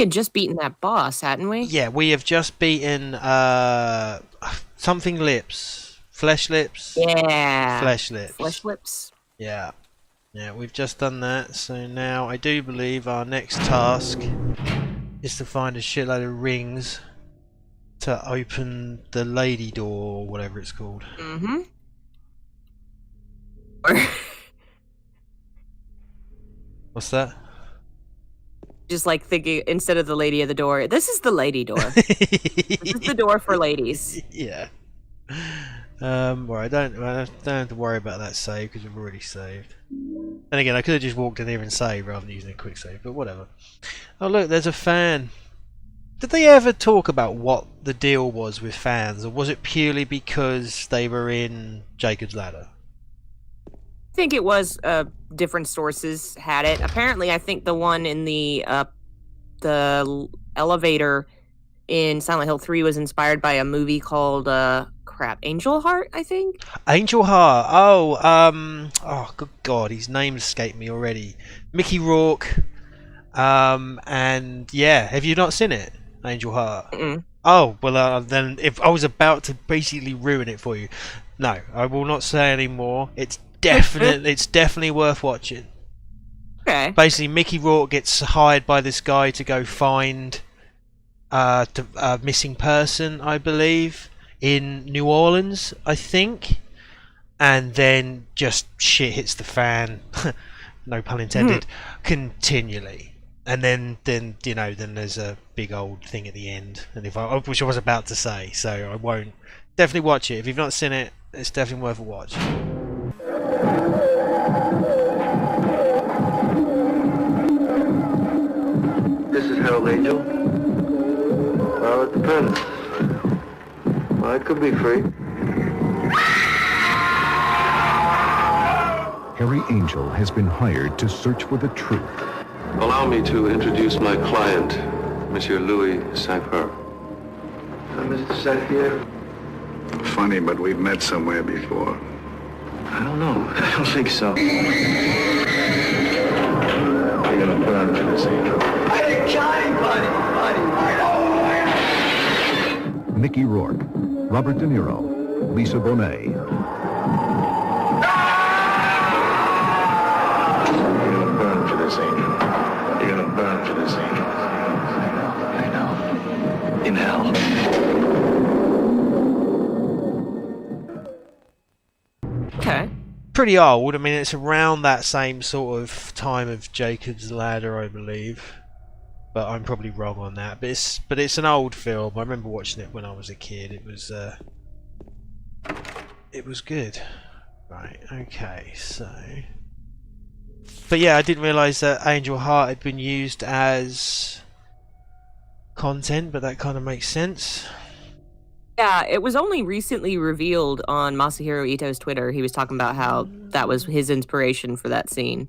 had just beaten that boss, hadn't we? Yeah, we have just beaten something lips, flesh lips. Yeah. Flesh lips. Flesh lips. Yeah. Yeah, we've just done that. So now I do believe our next task is to find a shitload of rings to open the lady door or whatever it's called. Mm-hmm. What's that? Just like thinking, instead of the lady of the door, this is the lady door. This is the door for ladies. Yeah. Well, I don't have to worry about that save because we've already saved. And again, I could have just walked in here and saved rather than using a quick save, but whatever. Oh look, there's a fan. Did they ever talk about what the deal was with fans, or was it purely because they were in Jacob's Ladder? I think it was different sources had it. Apparently, I think the one in the elevator in Silent Hill 3 was inspired by a movie called Angel Heart, I think. Angel Heart. Oh, good God, his name escaped me already. Mickey Rourke. And yeah, have you not seen it, Angel Heart? Mm-mm. Oh, well, then if I was about to basically ruin it for you, no, I will not say any more. It's definitely worth watching. Okay. Basically, Mickey Rourke gets hired by this guy to go find a missing person, I believe, in New Orleans, I think, and then just shit hits the fan, no pun intended, continually. And then you know, then there's a big old thing at the end, and which I was about to say, so I won't. Definitely watch it if you've not seen it. It's definitely worth a watch. This is Harold Angel. Well, it depends. Well, it could be free. Harry Angel has been hired to search for the truth. Allow me to introduce my client, Monsieur Louis Saint-Peur. Mr. Saint-Pierre? Funny, but we've met somewhere before. I don't know. I don't think so. You're gonna burn for this, Angel. I didn't kill anybody, Mickey Rourke, Robert De Niro, Lisa Bonet. You're gonna burn for this, Angel. You're gonna burn for this, Angel. I know. In hell. Okay. Pretty old. I mean, it's around that same sort of time of Jacob's Ladder, I believe. But I'm probably wrong on that. But it's an old film. I remember watching it when I was a kid. It was good. Right. Okay. So. But yeah, I didn't realise that Angel Heart had been used as content, but that kind of makes sense. Yeah, it was only recently revealed on Masahiro Ito's Twitter. He was talking about how that was his inspiration for that scene.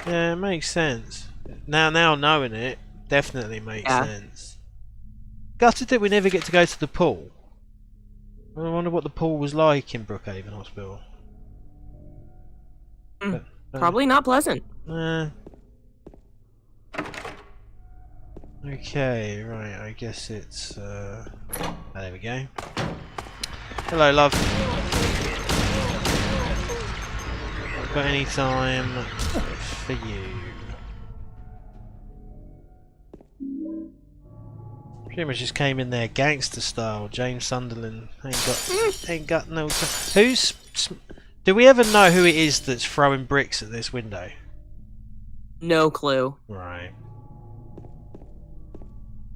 Yeah, it makes sense. Now knowing it, definitely makes sense. Gutted that we never get to go to the pool. I wonder what the pool was like in Brookhaven Hospital. Probably not pleasant. Okay, right, I guess it's there we go. Hello, love. Got any time for you? Pretty much just came in there gangster style. James Sunderland ain't got no time. Do we ever know who it is that's throwing bricks at this window? No clue. Right.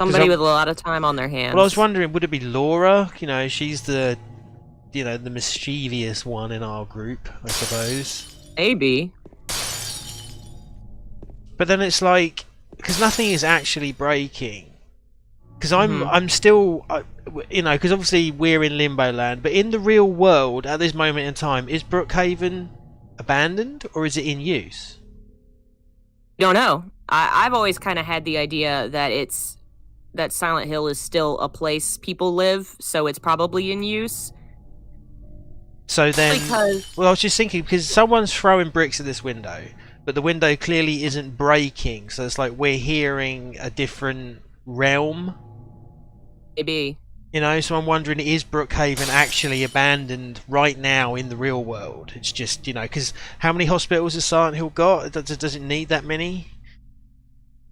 Somebody with a lot of time on their hands. Well, I was wondering, would it be Laura? You know, she's the mischievous one in our group, I suppose. Maybe. But then it's like, because nothing is actually breaking. Because I'm still, you know, because obviously we're in Limbo Land, but in the real world at this moment in time, is Brookhaven abandoned or is it in use? Don't know. I've always kind of had the idea that Silent Hill is still a place people live, so it's probably in use. So then, because... well, I was just thinking, because someone's throwing bricks at this window, but the window clearly isn't breaking, so it's like we're hearing a different realm. Maybe. You know, so I'm wondering, is Brookhaven actually abandoned right now in the real world? It's just, you know, because how many hospitals has Silent Hill got? Does it need that many?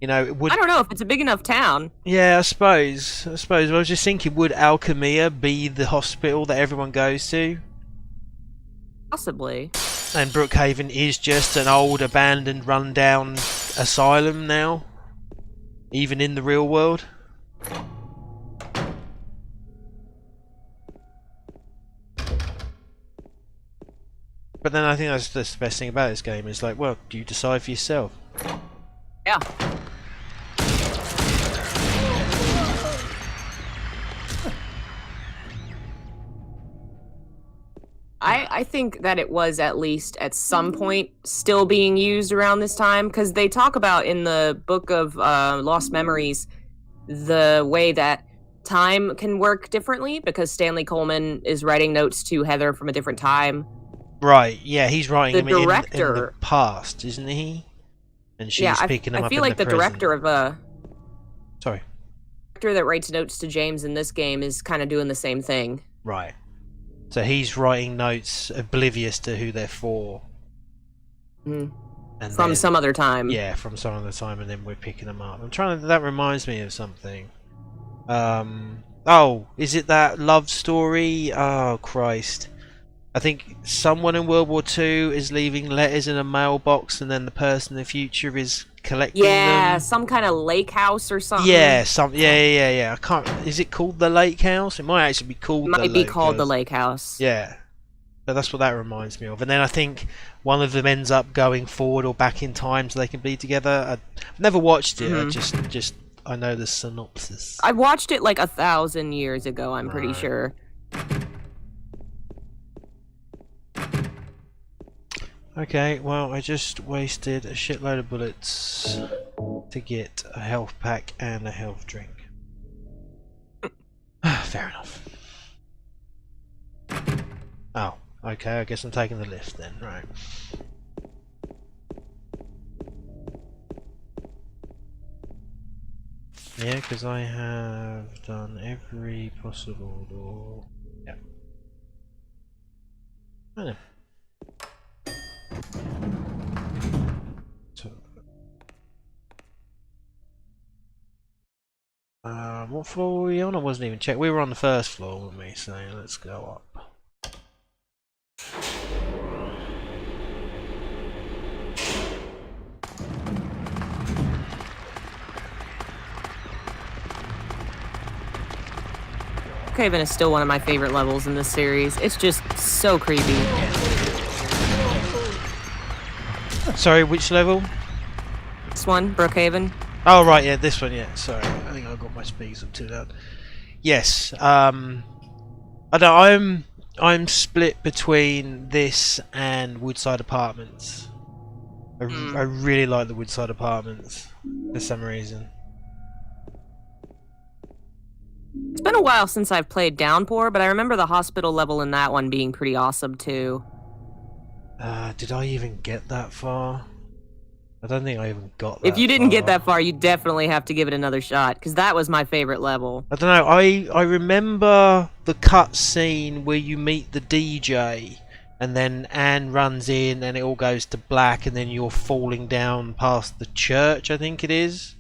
You know, it would. I don't know if it's a big enough town. Yeah, I suppose. I was just thinking, would Alchemia be the hospital that everyone goes to? Possibly. And Brookhaven is just an old, abandoned, rundown asylum now? Even in the real world? But then I think that's the best thing about this game, is like, well, do you decide for yourself? Yeah. I think that it was at least at some point still being used around this time, because they talk about in the book of Lost Memories the way that time can work differently, because Stanley Coleman is writing notes to Heather from a different time. Right, yeah, he's writing The them in director- the past, isn't he? And she's Yeah, picking them I up feel in like the the present. director of Sorry. director that writes notes to James in this game is kind of doing the same thing. Right. So he's writing notes oblivious to who they're for. Mm. And From then- some other time. Yeah, from some other time, and then we're picking them up. I'm trying to. That reminds me of something. Oh, is it that love story? Oh Christ! I think someone in World War II is leaving letters in a mailbox, and then the person in the future is collecting Yeah, them. some kind of lake house or something. Yeah, yeah. I can't. Is it called the Lake House? It might actually be called. It might the be Lake called the House. lake house. Yeah, but that's what that reminds me of. And then I think one of them ends up going forward or back in time so they can be together. I've never watched it. I just I know the synopsis. I watched it like 1,000 years ago, I'm pretty Right. sure. Okay, well, I just wasted a shitload of bullets to get a health pack and a health drink. Fair enough. Oh, okay, I guess I'm taking the lift then, right. Yeah, because I have done every possible door. Yeah. I know. So, what floor were we on? I wasn't even checked. We were on the first floor, weren't we? So let's go up. Craven is still one of my favorite levels in this series. It's just so creepy. Sorry, which level? This one, Brookhaven. Oh right, yeah, this one, yeah. Sorry, I think I got my speakers up too loud. Yes, I don't. I'm split between this and Woodside Apartments. I really like the Woodside Apartments for some reason. It's been a while since I've played Downpour, but I remember the hospital level in that one being pretty awesome too. Did I even get that far? I don't think I even got that If you didn't get far. that far, you definitely have to give it another shot, because that was my favorite level. I don't know. I remember the cut scene where you meet the DJ, and then Anne runs in, and it all goes to black, and then you're falling down past the church. I think it is.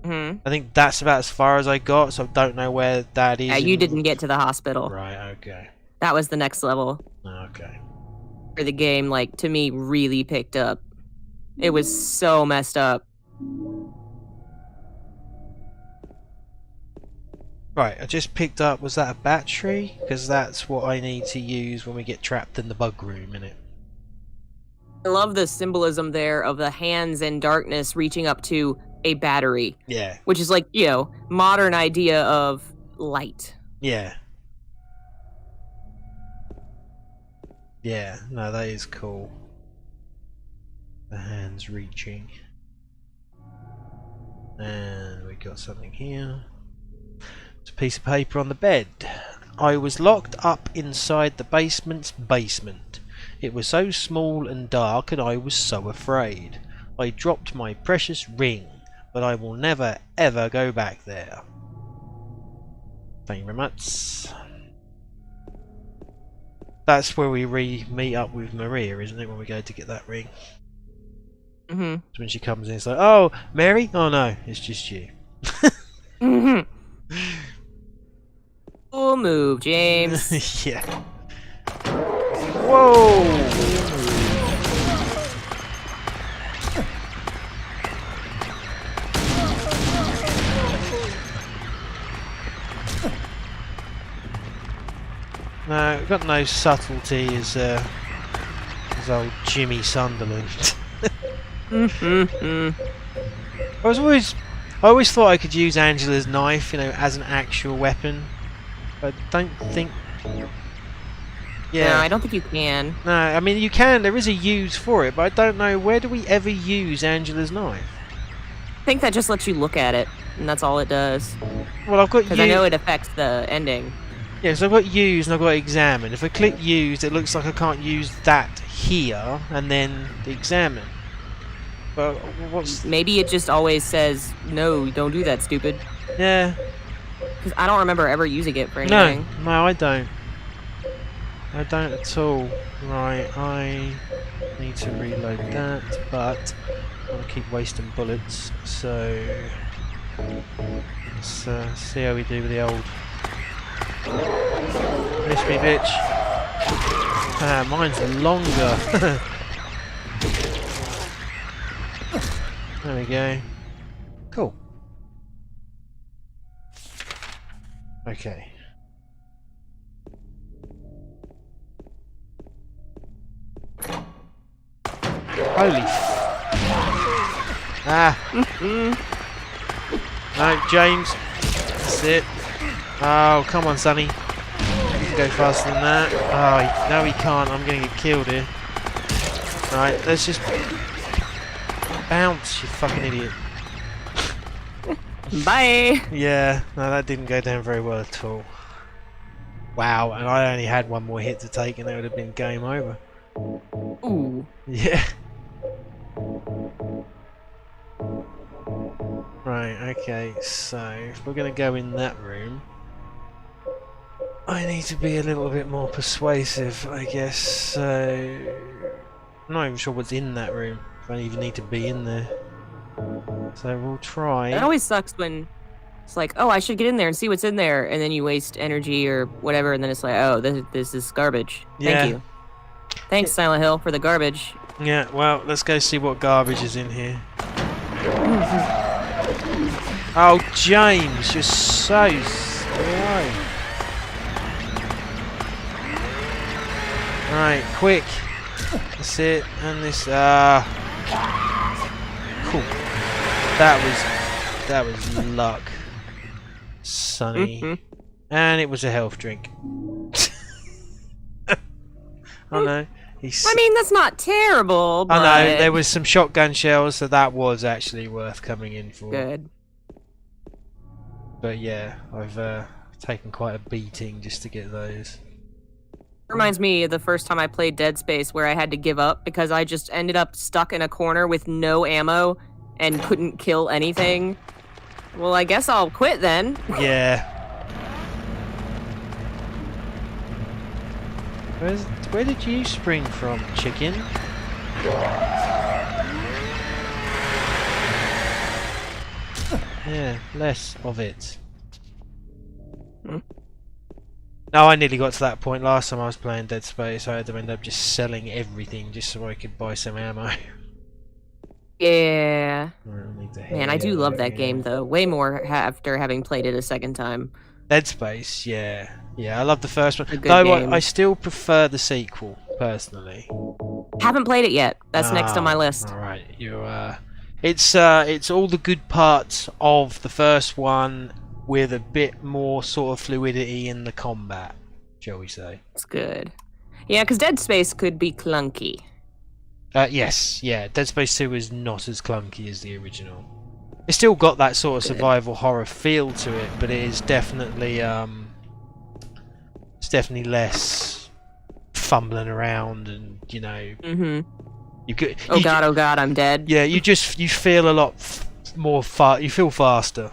Hmm. I think that's about as far as I got, so I don't know where that is. Yeah, you didn't get to the hospital. Right. Okay. That was the next level Okay. where the game, like, to me, really picked up. It was so messed up. Right. I just picked up. Was that a battery? Because that's what I need to use when we get trapped in the bug room, innit? I love the symbolism there of the hands in darkness reaching up to a battery, Yeah. which is like, you know, modern idea of light. Yeah. Yeah, no, that is cool. The hands reaching. And we got something here. It's a piece of paper on the bed. I was locked up inside the basement's basement. It was so small and dark, and I was so afraid. I dropped my precious ring. but I will never ever go back there. Thank you very much. That's where we meet up with Maria, isn't it, when we go to get that ring? Mm-hmm. So when she comes in, it's like, oh, Mary? Oh no, it's just you. Mm-hmm. Cool move, James. Yeah. Whoa! No, got no subtlety as old Jimmy Sunderland. Mm-hmm. I always thought I could use Angela's knife, you know, as an actual weapon. But I don't think. Yeah. No, I don't think you can. No, I mean you can. There is a use for it, but I don't know where do we ever use Angela's knife. I think that just lets you look at it, and that's all it does. Well, I've got Because I know it affects the ending. Yeah, so I've got use and I've got examine. If I click use, it looks like I can't use that here, and then examine. But what's... Maybe it just always says, no, don't do that, stupid. Yeah. Because I don't remember ever using it for anything. No, I don't. I don't at all. Right, I need to reload that, but I want to keep wasting bullets, so let's see how we do with the old... Miss me, bitch. Ah, mine's longer. There we go. Cool. Okay. Holy No, James. That's it. Oh, come on, Sonny. You can go faster than that. Oh, no he can't. I'm going to get killed here. Right, let's just... bounce, you fucking idiot. Bye! Yeah, no, that didn't go down very well at all. Wow, and I only had one more hit to take and that would have been game over. Ooh. Yeah. Right, okay, so if we're going to go in that room, I need to be a little bit more persuasive, I guess. So I'm not even sure what's in that room, if I even need to be in there. So we'll try. It always sucks when it's like, oh, I should get in there and see what's in there, and then you waste energy or whatever, and then it's like, oh, this is garbage. Yeah. Thank you. Thanks, Silent Hill, for the garbage. Yeah, well, let's go see what garbage is in here. Oh, James, you're so slow. Right, quick. That's it. And this. Cool. That was luck, Sonny. And it was a health drink. Oh no. I mean, that's not terrible, but... I know, there was some shotgun shells, so that was actually worth coming in for. Good. But yeah, I've taken quite a beating just to get those. Reminds me of the first time I played Dead Space where I had to give up because I just ended up stuck in a corner with no ammo and couldn't kill anything. Well, I guess I'll quit then. Yeah. Where did you spring from, chicken? Yeah, less of it. No, I nearly got to that point last time I was playing Dead Space. I had to end up just selling everything just so I could buy some ammo. Yeah. Right, Man, I do love that game though. Way more after having played it a second time. Dead Space, yeah. Yeah, I love the first one. Good Though game. I still prefer the sequel, personally. Haven't played it yet. That's next on my list. Alright, it's all the good parts of the first one with a bit more sort of fluidity in the combat, shall we say. It's good. Yeah, because Dead Space could be clunky. Yes, yeah. Dead Space 2 is not as clunky as the original. It's still got that sort of survival horror feel to it, but it is definitely less fumbling around and, you know. Mm-hmm. You could, Oh god, I'm dead. Yeah, you feel a lot You feel faster,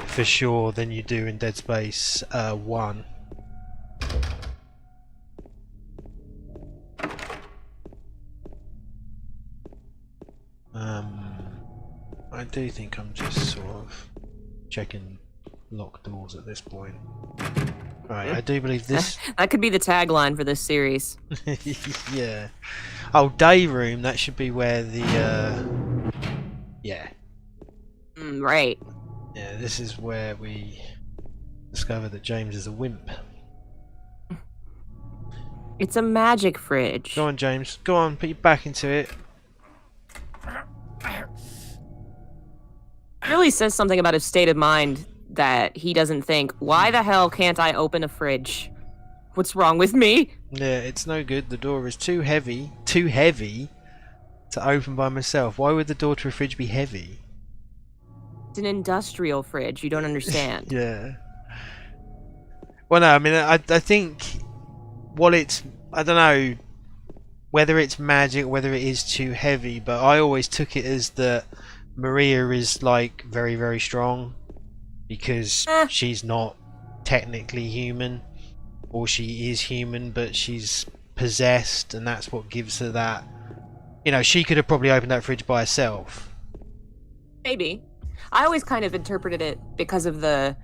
for sure, than you do in Dead Space 1. I do think I'm just sort of checking locked doors at this point. Right, I do believe this... That could be the tagline for this series. Yeah. Oh, day room, that should be where the... Yeah. Right. Yeah, this is where we discover that James is a wimp. It's a magic fridge. Go on, James. Go on, put your back into it. It really says something about his state of mind that he doesn't think, why the hell can't I open a fridge? What's wrong with me? Yeah, it's no good. The door is too heavy to open by myself. Why would the door to a fridge be heavy? It's an industrial fridge. You don't understand. Yeah. Well, no, I mean, I think what it's... I don't know whether it's magic, whether it is too heavy, but I always took it as that Maria is, like, very, very strong because she's not technically human, or she is human, but she's possessed, and that's what gives her that... You know, she could have probably opened that fridge by herself. Maybe. I always kind of interpreted it because of the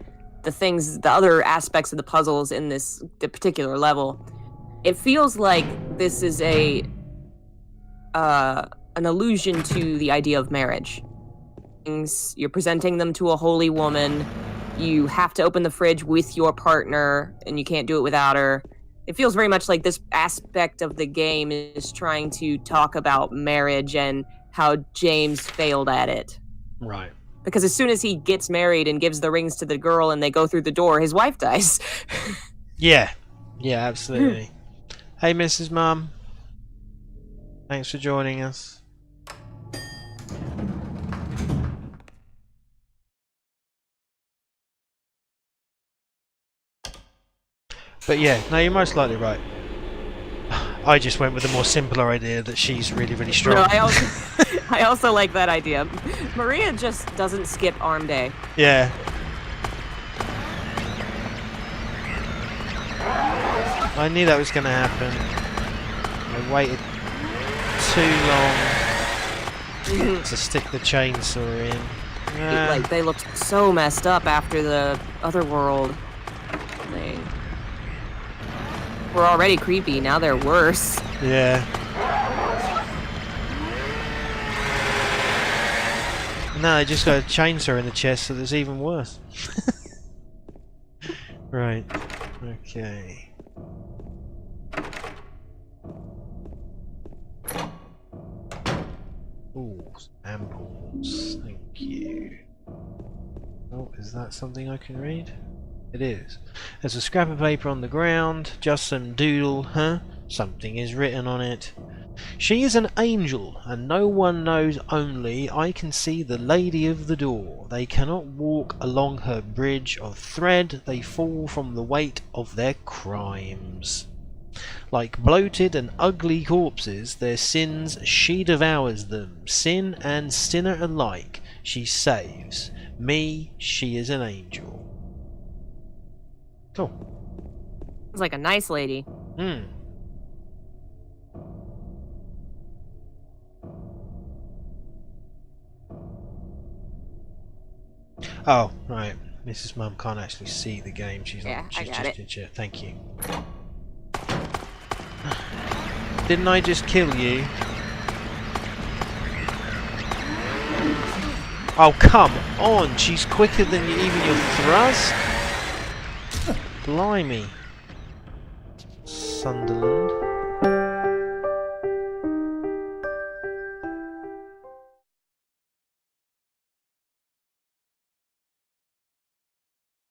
things, the other aspects of the puzzles in the particular level. It feels like this is an allusion to the idea of marriage. You're presenting them to a holy woman. You have to open the fridge with your partner, and you can't do it without her. It feels very much like this aspect of the game is trying to talk about marriage and how James failed at it. Right. Because as soon as he gets married and gives the rings to the girl and they go through the door, his wife dies. Yeah. Yeah, absolutely. Hey, Mrs. Mum. Thanks for joining us. But yeah, no, you're most likely right. I just went with a more simpler idea that she's really, really strong. No, I also like that idea. Maria just doesn't skip arm day. Yeah. I knew that was going to happen. I waited too long to stick the chainsaw in. Like, they looked so messed up after the Otherworld thing. Were already creepy, now they're worse. Yeah. No, I just got a chainsaw in the chest, so there's even worse. Right. Okay. Ooh, ampoules. Thank you. Oh, is that something I can read? It is. There's a scrap of paper on the ground, just some doodle, huh? Something is written on it. She is an angel, and no one knows, only I can see the lady of the door. They cannot walk along her bridge of thread, they fall from the weight of their crimes. Like bloated and ugly corpses, their sins, she devours them. Sin and sinner alike, she saves. Me, she is an angel. Cool. It's like a nice lady. Hmm. Oh, right. Mrs. Mum can't actually see the game. She's just in chair. Thank you. Didn't I just kill you? Oh, come on! She's quicker than even your thrust? Blimey. Sunderland.